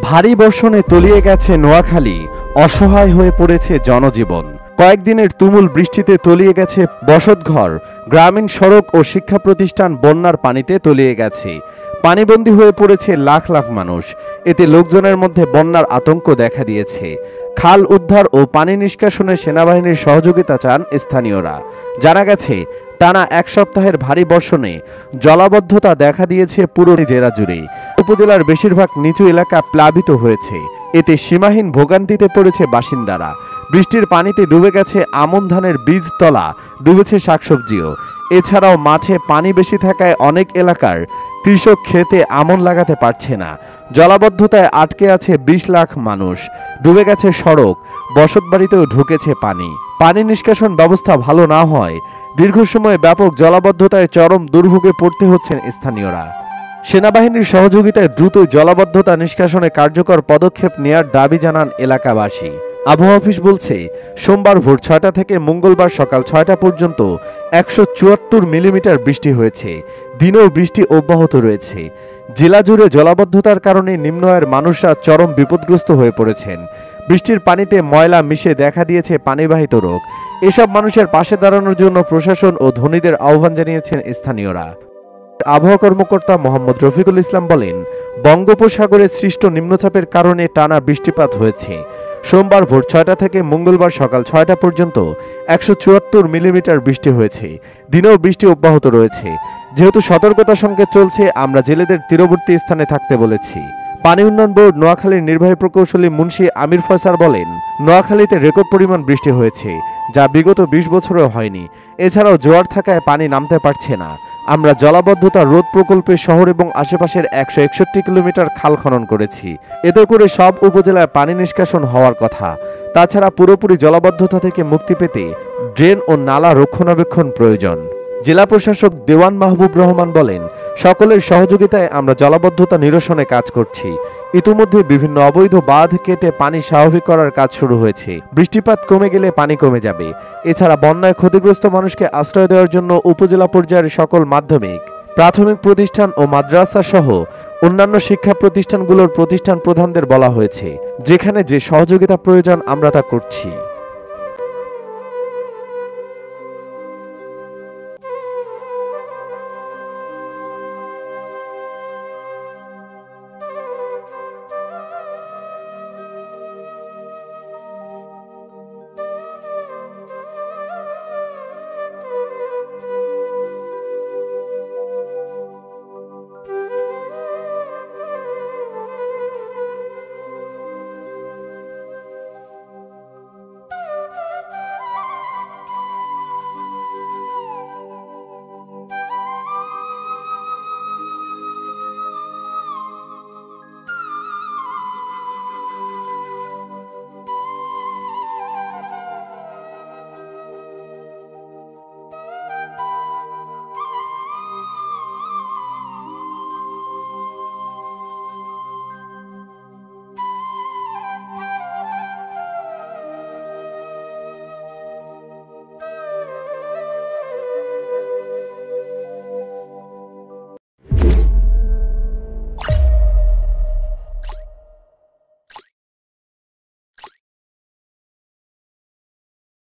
ভারী বর্ষণে তলিয়ে গেছে নোয়াখালী, অসহায় হয়ে পড়েছে জনজীবন। কয়েকদিনের তুমুল বৃষ্টিতে তলিয়ে গেছে বসতঘর, গ্রামীণ সড়ক ও শিক্ষা প্রতিষ্ঠান বন্যার পানিতে তলিয়ে গেছে। পানিবন্দী হয়ে পড়েছে লাখ লাখ মানুষ। এতে লোকজনের মধ্যে বন্যার আতঙ্ক দেখা দিয়েছে। খাল উদ্ধার ও পানি নিষ্কাশনে সেনাবাহিনীর সহযোগিতা চান স্থানীয়রা। জানা গেছে, টানা এক সপ্তাহের ভারী বর্ষণে জলাবদ্ধতা দেখা দিয়েছে পুরো জেলা জুড়ে। উপজেলার বেশিরভাগ নিচু এলাকা প্লাবিত হয়েছে। এতে সীমাহীন ভোগান্তিতে পড়েছে বাসিন্দারা। বৃষ্টির পানিতে ডুবে গেছে আমন ধানের বীজতলা, ডুবেছে শাকসবজিও। এছাড়াও মাঠে পানি বেশি থাকায় অনেক এলাকার কৃষক ক্ষেতে আমন লাগাতে পারছে না। জলাবদ্ধতায় আটকে আছে 20 লাখ মানুষ। ডুবে গেছে সড়ক, বসতবাড়িতেও ঢুকেছে পানি। পানি নিষ্কাশন ব্যবস্থা ভালো না হয় দীর্ঘ সময় ব্যাপক জলাবদ্ধতায় চরম দুর্ভোগে পড়তে হচ্ছেন স্থানীয়রা। সেনাবাহিনীর সহযোগিতায় দ্রুত জলাবদ্ধতা নিষ্কাশনে কার্যকর পদক্ষেপ নেয়ার দাবি জানান এলাকাবাসী। আবহাওয়া অফিস বলছে, সোমবার ভোর 6টা থেকে মঙ্গলবার সকাল 6টা পর্যন্ত 174 মিলিমিটার বৃষ্টি হয়েছে। দিনেও বৃষ্টি অব্যাহত রয়েছে। জেলা জুড়ে জলাবদ্ধতার কারণে নিম্ন আয়ের মানুষরা চরম বিপদগ্রস্ত হয়ে পড়েছেন। বৃষ্টির পানিতে ময়লা মিশে দেখা দিয়েছে পানিবাহিত রোগ। এসব মানুষের পাশে দাঁড়ানোর জন্য প্রশাসন ও ধনীদের আহ্বান জানিয়েছেন স্থানীয়রা। আবহাওয়া কর্মকর্তা মোহাম্মদ রফিকুল ইসলাম বলেন, বঙ্গোপসাগরে সৃষ্ট নিম্নচাপের কারণে টানা বৃষ্টিপাত হয়েছে। সোমবার ভোর 6টা থেকে মঙ্গলবার সকাল 6টা পর্যন্ত 174 মিলিমিটার বৃষ্টি হয়েছে। দিনেও বৃষ্টি অব্যাহত রয়েছে। যেহেতু সতর্কতা সংকেত চলছে, আমরা জেলেদের তীরবর্তী স্থানে থাকতে বলেছি। পানি উন্নয়ন বোর্ড নোয়াখালীর নির্বাহী প্রকৌশলী মুন্সি আমির ফয়সাল বলেন, নোয়াখালীতে রেকর্ড পরিমাণ বৃষ্টি হয়েছে, যা বিগত 20 বছরেও হয়নি। এছাড়াও জোয়ার থাকায় পানি নামতে পারছে না। আমরা জলাবদ্ধতা রোধ প্রকল্পে শহর এবং আশেপাশের 161 কিলোমিটার খাল খনন করেছি। এতে করে সব উপজেলায় পানি নিষ্কাশন হওয়ার কথা। তাছাড়া পুরোপুরি জলাবদ্ধতা থেকে মুক্তি পেতে ড্রেন ও নালা রক্ষণাবেক্ষণ প্রয়োজন। জেলা প্রশাসক দেওয়ান মাহবুব রহমান বলেন, সকলের সহযোগিতায় আমরা জলাবদ্ধতা নিরসনে কাজ করছি। ইতিমধ্যে বিভিন্ন অবৈধ বাঁধ কেটে পানি স্বাভাবিক করার কাজ শুরু হয়েছে। বৃষ্টিপাত কমে গেলে পানি কমে যাবে। এছাড়া বন্যায় ক্ষতিগ্রস্ত মানুষকে আশ্রয় দেওয়ার জন্য উপজেলা পর্যায়ের সকল মাধ্যমিক, প্রাথমিক প্রতিষ্ঠান ও মাদ্রাসা সহ অন্যান্য শিক্ষা প্রতিষ্ঠানগুলোর প্রতিষ্ঠান প্রধানদের বলা হয়েছে, যেখানে যে সহযোগিতা প্রয়োজন আমরা তা করছি।